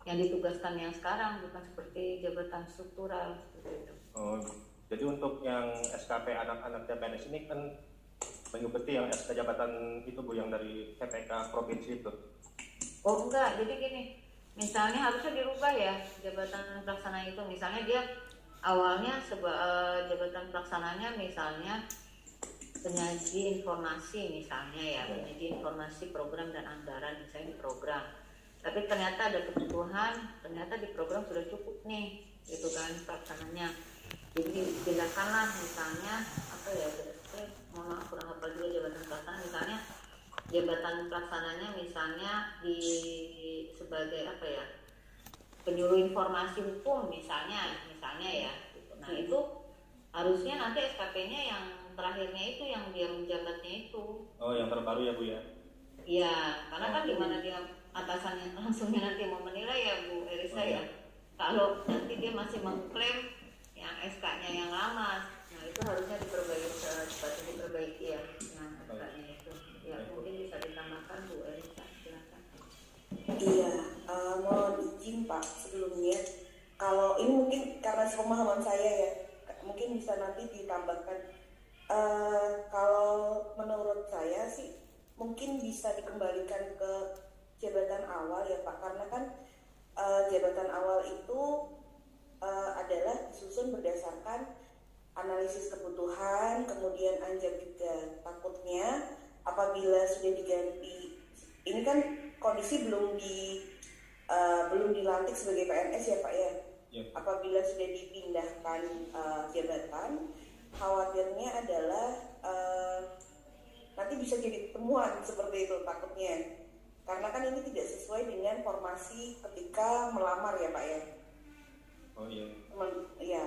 yang ditugaskan yang sekarang, bukan seperti jabatan struktural seperti itu. Oh, jadi untuk yang SKP anak-anak CPNS ini kan mengikuti yang SK jabatan itu Bu, yang dari PPK provinsi itu. Oh enggak, jadi gini, misalnya harusnya dirubah ya jabatan pelaksana itu, misalnya dia awalnya jabatan pelaksananya misalnya penyaji informasi misalnya ya, penyaji informasi program dan anggaran misalnya di program. Tapi ternyata ada kebutuhan, ternyata di program sudah cukup nih, gitu kan pelaksananya. Jadi dipindahkanlah misalnya apa ya, mohon maaf kurang hafal juga jabatan pelaksana, misalnya jabatan pelaksananya misalnya di sebagai apa ya, penyuluh informasi hukum misalnya ya. Gitu. Nah itu harusnya nanti SKP-nya yang terakhirnya itu yang dia menjabatnya itu. Oh, yang terbaru ya Bu ya? Iya, karena kan gimana dia atasannya langsungnya nanti mau menilai ya Bu Erisa ya. Kalau nanti dia masih mengklaim yang SK-nya yang lama, nah itu harusnya cepatnya diperbaiki ya, yang SK-nya itu. Ya mungkin bisa ditambahkan Bu Erisa, silakan. Iya, mohon izin Pak sebelumnya. Kalau ini mungkin karena sepemahaman saya ya, mungkin bisa nanti ditambahkan. Kalau menurut saya sih mungkin bisa dikembalikan ke jabatan awal ya Pak, karena kan jabatan awal itu adalah disusun berdasarkan analisis kebutuhan, kemudian anjak juga takutnya apabila sudah diganti. Ini kan kondisi belum dilantik sebagai PNS ya Pak ya. Apabila sudah dipindahkan jabatan, khawatirnya adalah nanti bisa jadi temuan seperti itu takutnya, karena kan ini tidak sesuai dengan formasi ketika melamar ya Pak ya. Oh iya. Ya,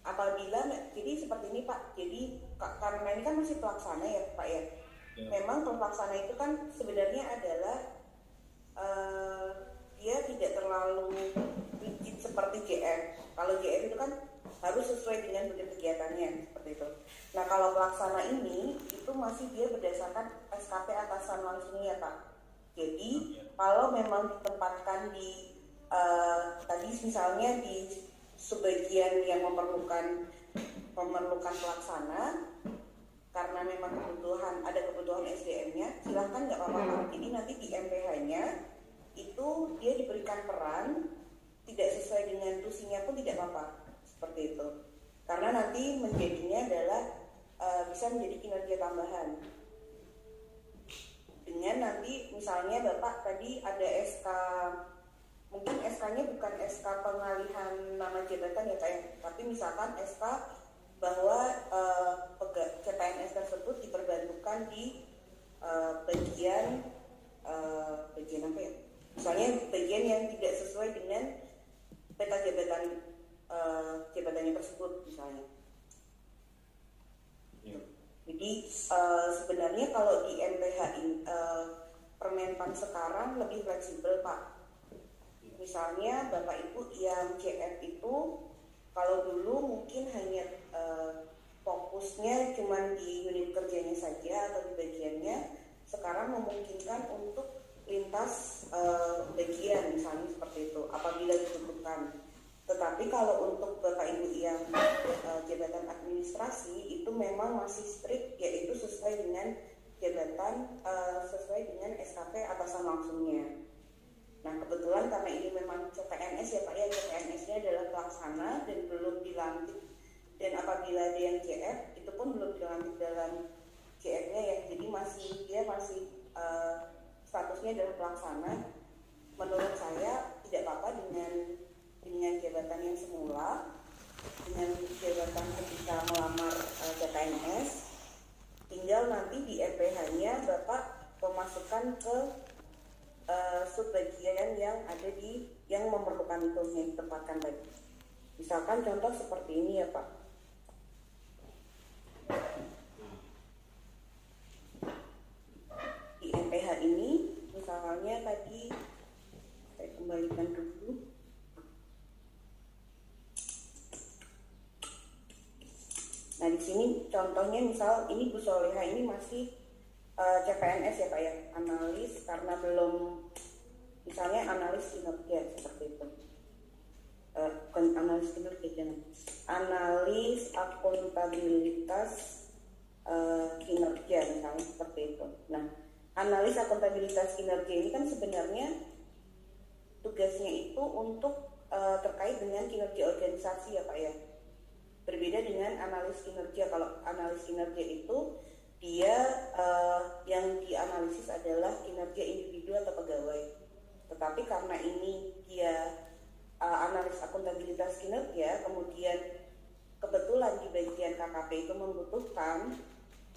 apabila jadi seperti ini Pak, jadi karena ini kan masih pelaksana ya Pak ya. Memang pelaksana itu kan sebenarnya adalah dia tidak terlalu rigid seperti GM. Kalau GM itu kan harus sesuai dengan kegiatannya seperti itu. Nah kalau pelaksana ini itu masih dia berdasarkan SKP atasan langsungnya Pak. Jadi kalau memang ditempatkan di tadi misalnya di sebagian yang memerlukan pelaksana, karena memang ada kebutuhan SDM-nya, silahkan nggak apa-apa. Jadi nanti di MPH-nya itu dia diberikan peran tidak sesuai dengan tusinya pun tidak apa-apa seperti itu, karena nanti menjadinya adalah bisa menjadi kinerja tambahan dengan nanti misalnya Bapak tadi ada SK, mungkin SK-nya bukan SK pengalihan nama jabatan ya Pak ya, tapi misalkan SK bahwa CPNS tersebut diperbantukan di bagian apa ya, misalnya bagian yang tidak sesuai dengan peta jabatannya tersebut misalnya. Jadi sebenarnya kalau di MPH Permenpan sekarang lebih fleksibel Pak. Misalnya Bapak Ibu yang CF itu kalau dulu mungkin hanya fokusnya cuma di unit kerjanya saja atau di bagiannya, sekarang memungkinkan untuk lintas bagian misalnya seperti itu apabila dibutuhkan. Tetapi kalau untuk Bapak Ibu yang jabatan administrasi itu memang masih strict, yaitu sesuai dengan jabatan sesuai dengan SKP atasan langsungnya. Nah kebetulan karena ini memang CPNS ya Pak ya, CPNS-nya adalah pelaksana dan belum dilantik, dan apabila dia yang CF itu pun belum dilantik dalam CF-nya ya, jadi dia masih statusnya adalah pelaksana. Menurut saya tidak apa-apa dengan jabatan yang semula, dengan jabatan ketika melamar CPNS, tinggal nanti di MPH-nya Bapak memasukkan ke subbagian yang ada yang memerlukan itu yang ditempatkan tadi. Misalkan contoh seperti ini ya Pak. Di MPH ini misalnya tadi saya kembalikan dulu. Nah di sini contohnya misal ini Bu Soleha ini masih CPNS ya Pak ya, analis, karena belum Misalnya analis kinerja seperti itu. Bukan analis kinerja, jangan. Analis akuntabilitas kinerja misalnya seperti itu. Nah, analis akuntabilitas kinerja ini kan sebenarnya tugasnya itu untuk terkait dengan kinerja organisasi ya Pak ya. Berbeda dengan analis kinerja. Kalau analis kinerja itu dia yang dianalisis adalah kinerja individu atau pegawai. Tetapi karena ini dia analis akuntabilitas kinerja, kemudian kebetulan di bagian KKP itu membutuhkan,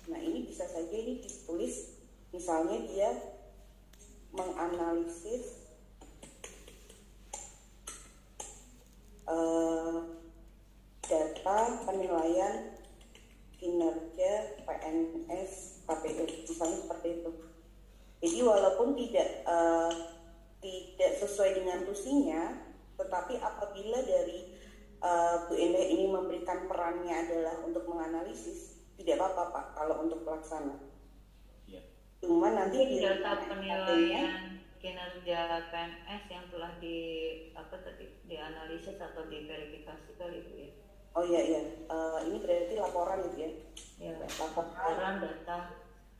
nah ini bisa saja ini ditulis misalnya dia menganalisis data penilaian kinerja PNS KPU misalnya seperti itu. Jadi walaupun tidak sesuai dengan tusinya, tetapi apabila dari Bu Endah ini memberikan perannya adalah untuk menganalisis, tidak apa-apa Pak kalau untuk pelaksana. Iya. Cuma nanti Jadi di data penilaian kinerja PNS yang telah dianalisis atau diverifikasi kali itu ya. Oh iya, ini berarti laporan itu ya? Ya, Laporan data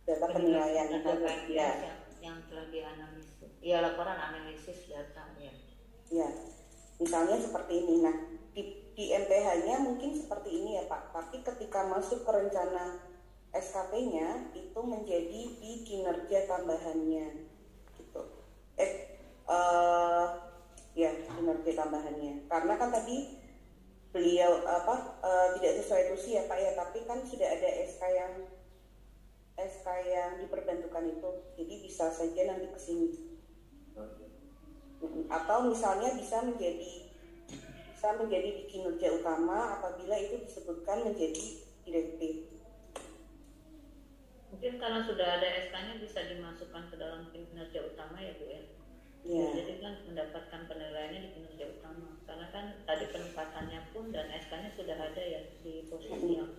penilaian data itu PNS ya. yang telah dianalisis. Ya, laporan analisis data ya. Ya, misalnya seperti ini. Nah, di MPH-nya mungkin seperti ini ya Pak. Tapi ketika masuk ke rencana SKP-nya itu menjadi di kinerja tambahannya, gitu. Ya kinerja tambahannya. Karena kan tadi beliau tidak sesuai tusi ya Pak ya. Tapi kan sudah ada SK yang diperbantukan itu. Jadi bisa saja nanti ke sini. Atau misalnya bisa menjadi di kinerja utama apabila itu disebutkan menjadi direktif. Mungkin karena sudah ada SK-nya bisa dimasukkan ke dalam kinerja utama ya Bu ya. Ya. Jadi kan mendapatkan penilaiannya di kinerja utama. Karena kan tadi penempatannya pun dan SK-nya sudah ada ya di posisi yang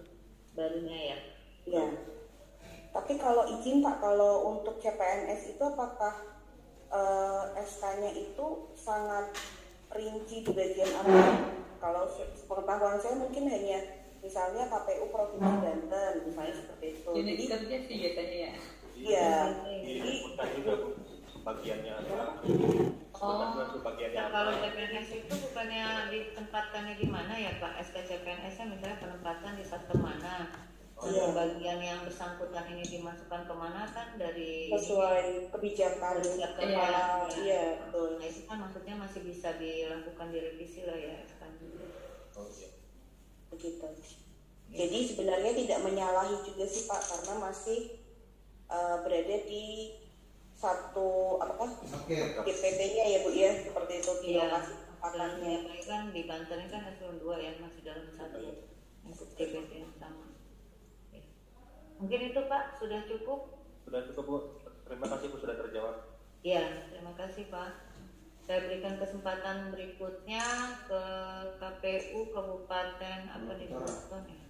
barunya ya. Ya. Tapi kalau izin Pak, kalau untuk CPNS itu apakah SK-nya itu sangat rinci di bagian apa? Kalau pengetahuan saya mungkin hanya misalnya KPU Provinsi Banten misalnya seperti itu. Unit kerja sih biasanya ya. Iya. Disebutkan juga Bu, bagiannya adalah bagiannya Nah, kalau CPNS itu bukannya ditempatkannya di mana ya Pak? SK CPNS-nya misalnya penempatan di sektor mana? Iya. Bagian yang bersangkutan ini dimasukkan kemana kan dari Sesuai kebijakan Kebijakan, kepala. ya. Iya, betul. Nah, itu kan maksudnya masih bisa dilakukan direvisi lah ya kan. Oh, iya. Begitu. Jadi sebenarnya tidak menyalahi juga sih Pak karena masih berada di satu GPT-nya ya Bu ya, seperti itu di Iya. lokasi tempatannya. Ini kan di Banten ini kan eselon 2 ya masih dalam satu untuk TPT yang sama. Ya. Mungkin itu Pak sudah cukup. Sudah cukup Bu. Terima kasih Bu sudah terjawab. Ya, terima kasih Pak. Saya berikan kesempatan berikutnya ke KPU Kabupaten apa di Buton ya?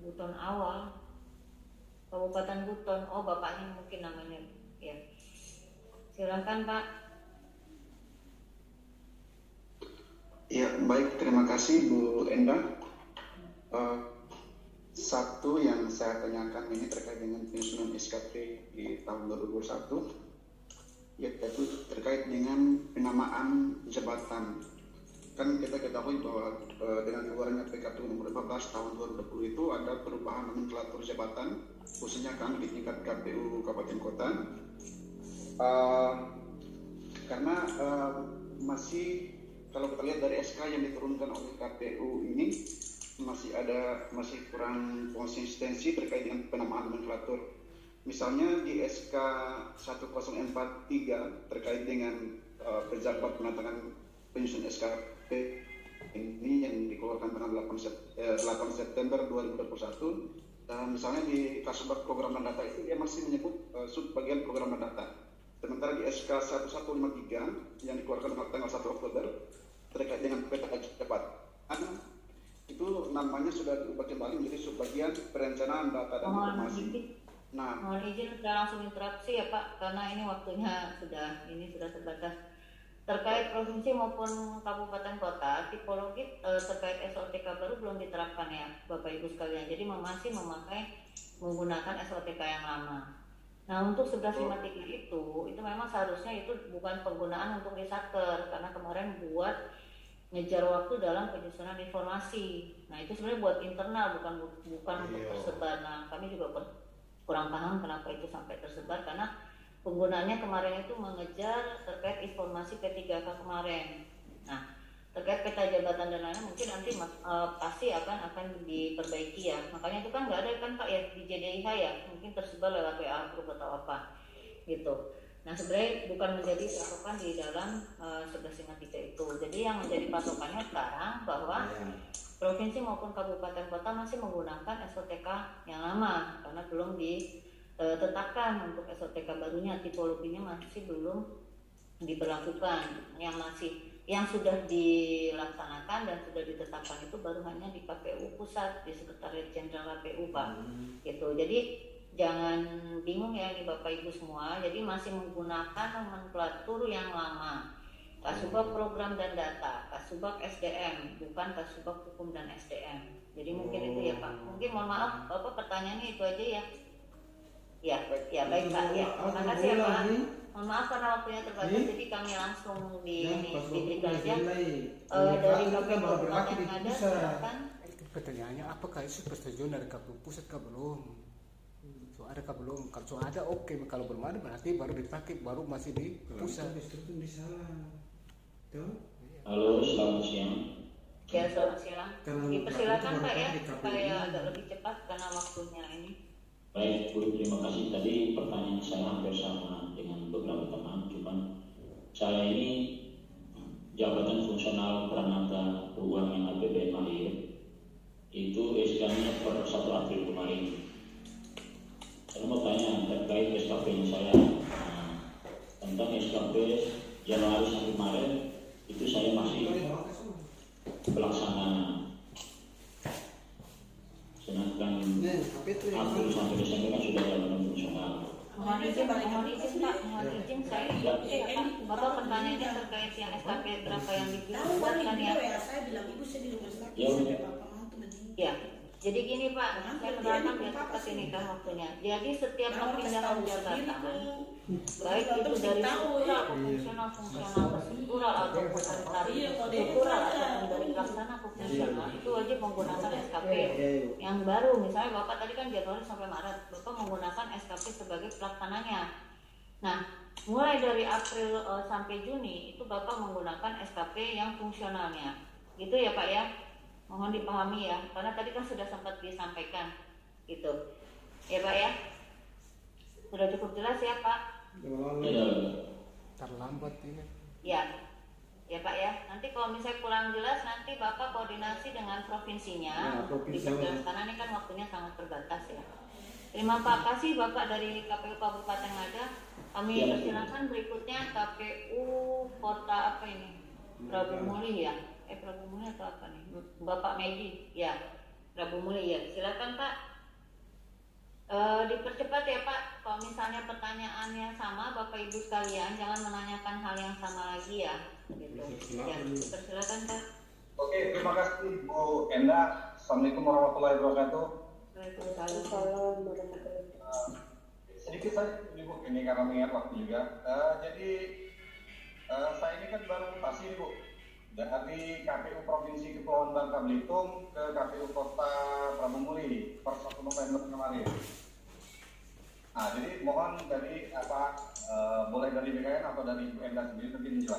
Buton awal. Kabupaten Buton. Oh, bapaknya mungkin namanya ya. Silakan Pak. Ya, baik, terima kasih Bu Endah. Satu yang saya tanyakan ini terkait dengan penyusunan SKP di tahun 2021, yaitu terkait dengan penamaan jabatan. Kan kita ketahui bahwa dengan keluarnya PKPU nomor 14 tahun 2020 itu ada perubahan nomenklatur jabatan, khususnya kan di tingkat KPU Kabupaten Kota. Karena masih kalau kita lihat dari SK yang diturunkan oleh KPU ini masih kurang konsistensi terkait dengan penamaan nomenklatur. Misalnya di SK 1043 terkait dengan pejabat penandatangan penyusun SKP ini yang dikeluarkan tanggal 8 September 2021. Misalnya di Kasubag program dan data itu dia masih menyebut subbagian program dan data. Sementara di SK 1153 yang dikeluarkan tanggal 1 Oktober terkait dengan peta cepat, itu namanya sudah diubah kembali menjadi subbagian perencanaan data dan informasi. Nah, Mohon izin sudah langsung interupsi ya Pak, karena ini waktunya sudah terbatas. Terkait provinsi maupun kabupaten kota, tipologi terkait SOTK baru belum diterapkan ya Bapak Ibu sekalian. Jadi masih menggunakan SOTK yang lama. Nah untuk 1153 itu memang seharusnya itu bukan penggunaan untuk researcher, karena kemarin buat ngejar waktu dalam penyusunan informasi. Nah itu sebenarnya buat internal, bukan untuk tersebar. Nah kami juga kurang paham kenapa itu sampai tersebar, karena penggunaannya kemarin itu mengejar terkait informasi P3K kemarin. Nah terkait peta jabatan dan lainnya mungkin nanti pasti akan diperbaiki ya. Makanya itu kan nggak ada kan Pak ya di JDIH ya, mungkin tersebar lewat WA group atau apa gitu. Nah sebenarnya bukan menjadi patokan di dalam 1153 itu. Jadi yang menjadi patokannya sekarang bahwa provinsi maupun kabupaten kota masih menggunakan SOTK yang lama, karena belum ditetapkan untuk SOTK barunya, tipologinya masih belum diberlakukan. Yang sudah dilaksanakan dan sudah ditetapkan itu baru hanya di KPU pusat, di Sekretariat Jenderal KPU Pak. Gitu. Jadi jangan bingung ya ini Bapak Ibu semua. Jadi masih menggunakan nomenklatur yang lama. Kasubag Program dan Data, Kasubag SDM, bukan Kasubag Hukum dan SDM. Jadi mungkin itu ya Pak. Mungkin mohon maaf Bapak pertanyaannya itu aja ya. Ya baik Pak. Ya, terima kasih ya Pak. Mohon maaf karena waktunya terbatas, jadi kami langsung diberikan aja dari KPU Kabupaten yang ada. Silakan. Pertanyaannya apakah itu persetujuan dari KPU pusat kah belum? So ada kah belum? Kalau ada oke, kalau belum ada berarti baru dipakai, baru masih di pusat. Halo, selamat siang. Ya, selamat siang. Dipersilakan Pak ya, supaya agak lebih cepat karena waktunya ini. Baik, Bu, terima kasih. Tadi pertanyaan saya hampir sama dengan beberapa teman, cuman saya ini jabatan fungsional Pranata Keuangan APBN Mahir itu SK-nya per 1 April kemarin. Saya mau tanya terkait SKP-nya saya. Tentang SKP Januari sampai Maret itu saya masih pelaksana, sedangkan April sampai Desember kan sudah jabatan fungsional. Mohon izin Pak, mohon izin saya Bapak pertanyaannya terkait yang SKP berapa yang dibuatkan ya? Saya bilang ibu saya di rumah sakit, Ya. sampai bapak mantu meninggal. Ya, jadi gini Pak, saya menerangkan biar cepat ini kan waktunya. Jadi setiap perpindahan jabatan, baik itu dari struktural ke fungsional ke struktural ataupun dari struktural ataupun dari pelaksana ke fungsional, itu wajib menggunakan SKP yang baru. Misalnya Bapak tadi kan Januari sampai Maret, Bapak menggunakan SKP sebagai pelaksananya. Nah, mulai dari April sampai Juni itu Bapak menggunakan SKP yang fungsionalnya. Gitu ya Pak ya? Mohon dipahami ya, karena tadi kan sudah sempat disampaikan gitu. Ya Pak ya? Sudah cukup jelas ya Pak? Ya, Terlambat ini. Ya. Ya Pak ya, nanti kalau misalnya kurang jelas nanti Bapak koordinasi dengan provinsinya diperjelas, karena ini kan waktunya sangat terbatas ya. Terima kasih Bapak dari KPU Kabupaten Ngada. Kami persilakan berikutnya KPU Kota apa ini? Prabu Muli ya? Prabu Muli atau apa nih? Bapak Medi ya, Prabu Muli ya. Silakan Pak. Dipercepat ya Pak. Kalau misalnya pertanyaannya sama Bapak Ibu sekalian, jangan menanyakan hal yang sama lagi ya. Gitu. Ya, dipersilakan Pak. Oke, terima kasih Bu Enda. Assalamualaikum warahmatullahi wabarakatuh. Waalaikumsalam. Sedikit saja Bu, ini karena mengingat waktu juga. Jadi saya ini kan baru mutasi nih Bu, dari KPU Provinsi Kepulauan Bangka Belitung ke KPU Kota Prabu Muli per 1 November kemarin. Nah, jadi mohon dari boleh dari BKN atau dari Bu Enda sendiri nanti menjelaskan.